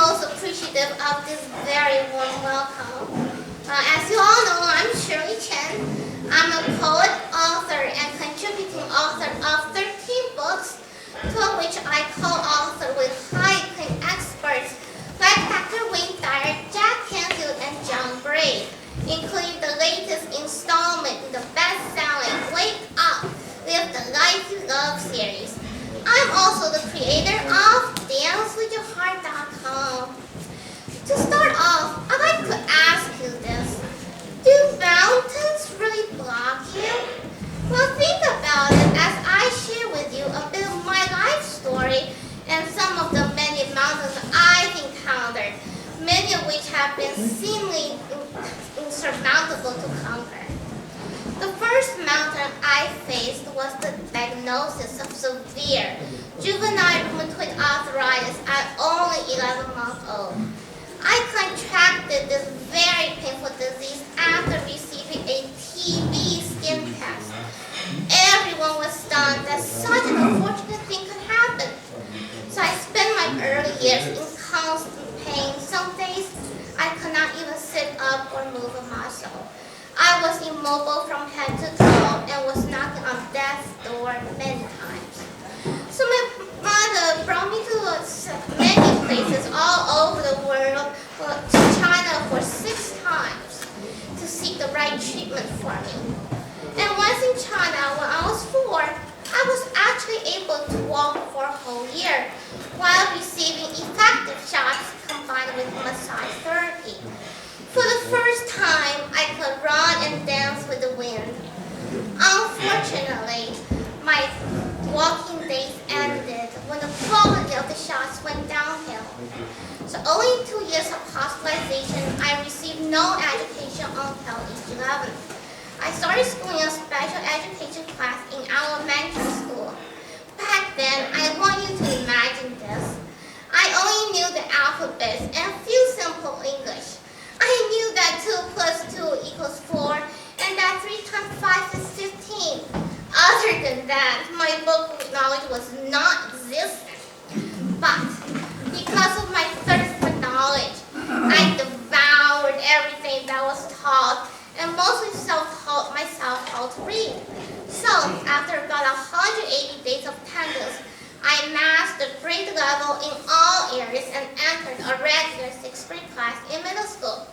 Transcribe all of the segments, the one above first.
most appreciative of this very warm welcome. As you all know, I'm Shirley Chen. I'm a poet, author, and contributing author of 13 books, two of which I co-author with high-acclaimed experts like Dr. Wayne Dyer, Jack Canfield, and John Gray, including the latest installment in the best-selling Wake Up, Live the Life You Love series. I'm also the creator of dancewithyourheart.com. To start off, I'd like to ask you this. Do mountains really block you? Well, think about it as I share with you a bit of my life story and some of the many mountains I've encountered, many of which have been seemingly insurmountable to conquer. The first mountain I faced was the diagnosis of severe juvenile rheumatoid arthritis at only 11 months old. I contracted this very painful disease after receiving a TB skin test. Everyone was stunned that such an unfortunate thing could happen. So I spent my early years in constant pain. Some days I could not even sit up or move a muscle. I was immobile from head to toe and was knocking on death's door many times. So my mother brought me to many places all over the world, to China for 6 times to seek the right treatment for me. And once in China, when I was 4, I was actually able to walk for a whole year while receiving effective shots combined with massage therapy. For the first time, I could run and dance with the wind. Unfortunately, my walking days ended when the quality of the shots went downhill. So owing to 2 years of hospitalization, I received no education until age 11. I started schooling a special education class in elementary school. Back then, I want you to imagine this. I only knew the alphabet and few simple English. I knew that 2 plus 2 equals 4 and that 3 times 5 is 15. Other than that, my vocal knowledge was non-existent. But because of my thirst for knowledge, I devoured everything that was taught and mostly self-taught myself how to read. So, after about 180 days of attendance, I mastered grade level in all areas and entered a regular 6th grade class in middle school.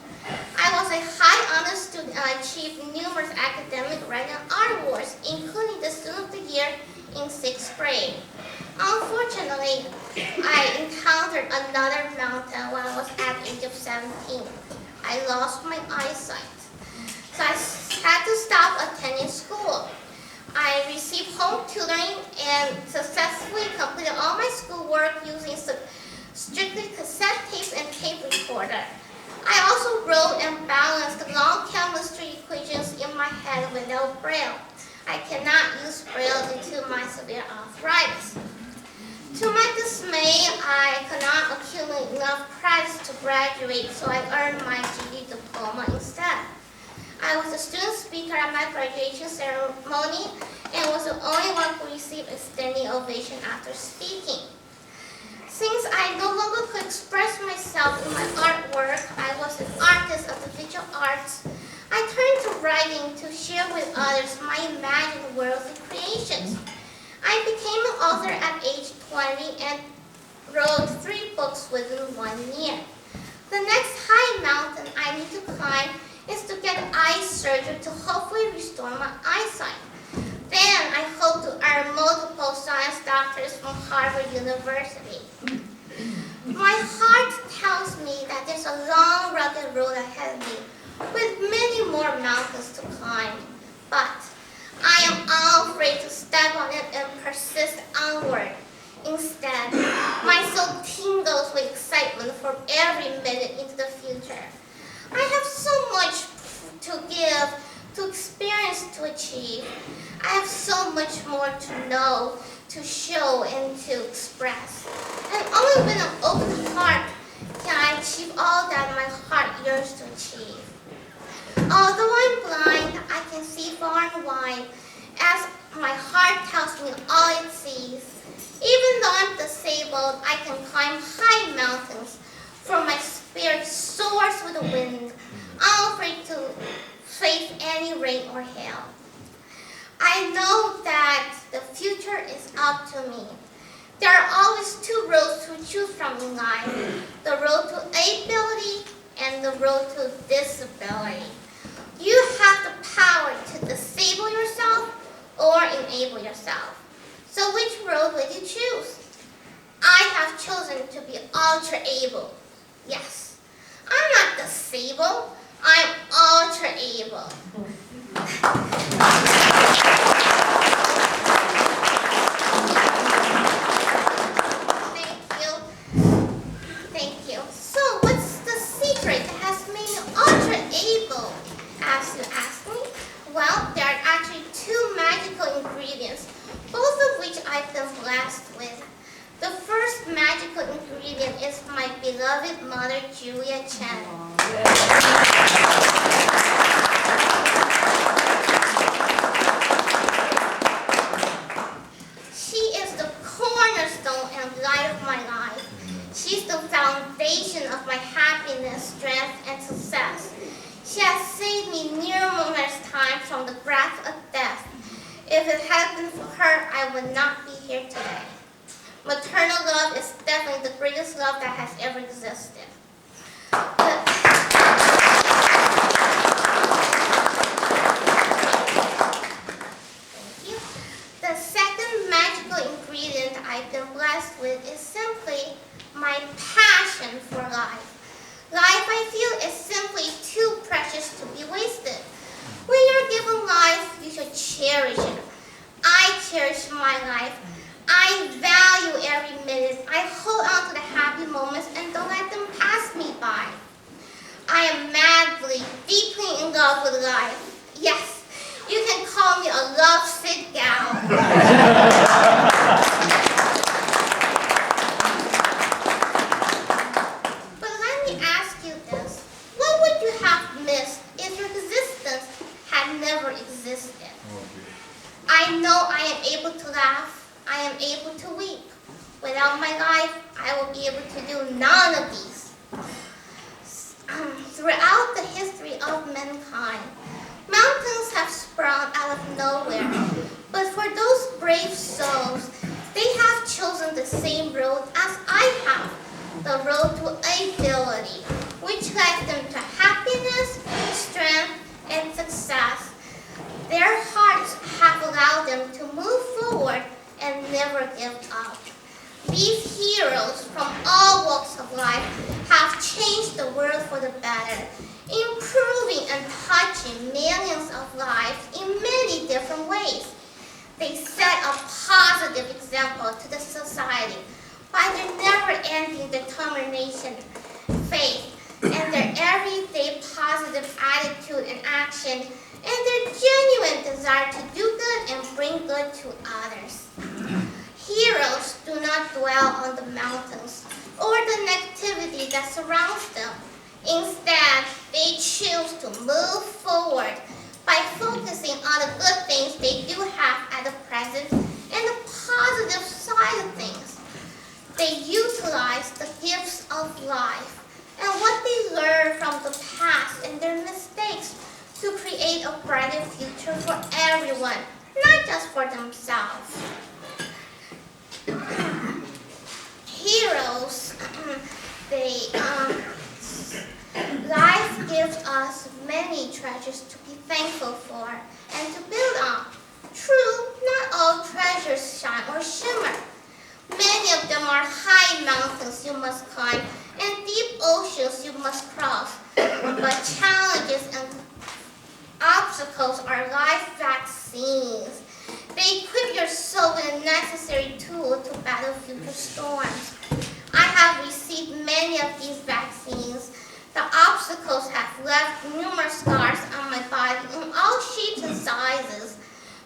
I was a high honor student and achieved numerous academic rank and art awards, including the Student of the Year in 6th grade. Unfortunately, I encountered another mountain when I was at the age of 17. I lost my eyesight, so I had to stop attending school. I received home tutoring and successfully completed all my schoolwork using strictly cassette tapes and tape recorder. I also wrote and balanced long chemistry equations in my head with no braille. I cannot use braille due to my severe arthritis. To my dismay, I could not accumulate enough credits to graduate, so I earned my GED diploma instead. I was a student speaker at my graduation ceremony and was the only one who received a standing ovation after speaking. Since I no longer could express myself in my artwork, I was an artist of the visual arts. I turned to writing to share with others my imagined worlds and creations. I became an author at age 20 and wrote 3 books within 1 year. The next high mountain I need to climb is to get eye surgery to hopefully restore my eyesight. Then I hope to earn multiple science doctors from Harvard University. My heart tells me that there's a long, rugged road ahead of me with many more mountains to climb. But I am unafraid to step on it and persist onward. Instead, my soul tingles with excitement for every minute into the future. I have so much to give, to experience, to achieve. I have so much more to know, to show, and to express. And only with an open heart can I achieve all that my heart yearns to achieve. Although I'm blind, I can see far and wide, as my heart tells me all it sees. Even though I'm disabled, I can climb high mountains, For my spirit soars with the wind, unafraid to face any rain or hail. I know that the future is up to me. There are always two roads to choose from in life, the road to ability and the road to disability. You have the power to disable yourself or enable yourself. So which road will you choose? I have chosen to be ultra able. Yes, I'm not disabled, I'm ultra able. Thank you. So what's the secret that has made me ultra able, as you ask me? Well, there are actually two magical ingredients, both of which I've been blessed with. The first magical ingredient is my beloved mother, Julia Chen. She is the cornerstone and light of my life. She's the foundation of my happiness, strength, and success. She has saved me numerous times from the grasp of death. If it hadn't been for her, I would not be here today. Maternal love is definitely the greatest love that has ever existed. Thank you. The second magical ingredient I've been blessed with is simply my passion for life. Life, I feel, is simply too precious to be wasted. When you're given life, you should cherish it. I cherish my life. I value every minute. I hold on to the happy moments and don't let them pass me by. I am madly, deeply in love with life. Yes, you can call me a lovesick gal. But let me ask you this. What would you have missed if your existence had never existed? I know I am able to laugh. I am able to weep. Without my life, I will be able to do none of these. Throughout the history of mankind, mountains have sprung out of nowhere. But for those brave souls, they have chosen the same road as I have, the road to ability, which led them to happiness, strength, and success. Their hearts have allowed them to move forward and never give up. These heroes from all walks of life have changed the world for the better, improving and touching millions of lives in many different ways. They set a positive example to the society by their never-ending determination, faith, and their everyday positive attitude and action, and their genuine desire to do good and bring good to others. Heroes do not dwell on the mountains or the negativity that surrounds them. Instead, they choose to move forward by focusing on the good things they do have at the present and the positive side of things. They utilize the gifts of life and what they learn from the past and their mistakes to create a brighter future for everyone, not just for themselves. Heroes, life gives us many treasures to be thankful for and to build on. True, not all treasures shine or shimmer. Many of them are high mountains you must climb and deep oceans you must cross. But challenges and obstacles are life vaccines. They equip your soul with a necessary tool to battle future storms. I have received many of these vaccines. The obstacles have left numerous scars on my body in all shapes and sizes.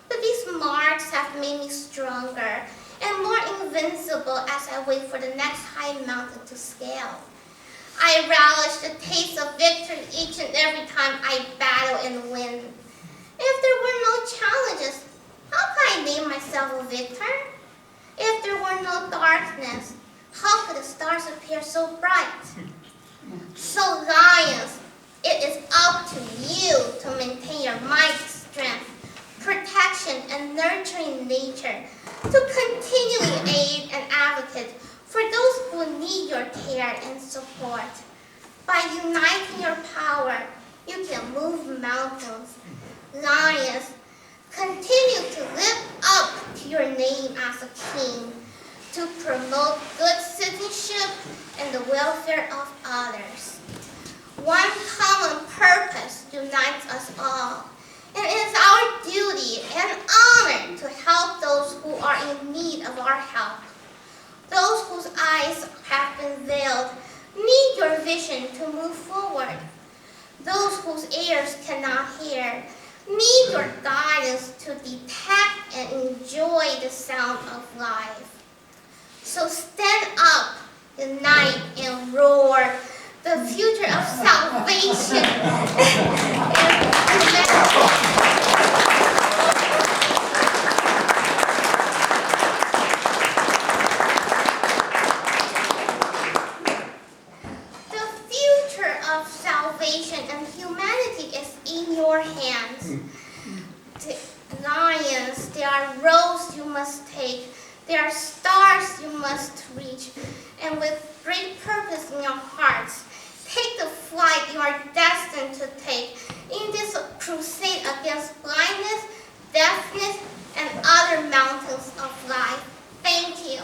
But these marks have made me stronger and more invincible as I wait for the next high mountain to scale. I relish the taste of victory each and every time I battle and win. If there were no challenges, how could I name myself a victor? If there were no darkness, how could the stars appear so bright? So lions, it is up to you to maintain your might, strength, protection, and nurturing nature, to continually aid and advocate for those who need your care and support. By uniting your power, you can move mountains. Lions, continue to live up to your name as a king, to promote good citizenship and the welfare of others. One common purpose unites us all, and it is our duty and honor to help those who are in need of our help. Those whose eyes have been veiled need your vision to move forward. Those whose ears cannot hear need your guidance to detect and enjoy the sound of life. So stand up, unite, and roar. The future of salvation and humanity is in your hands. The lions, there are roads you must take. There are stars you must reach. And with great purpose in your hearts, take the flight you are destined to take in this crusade against blindness, deafness, and other mountains of life. Thank you.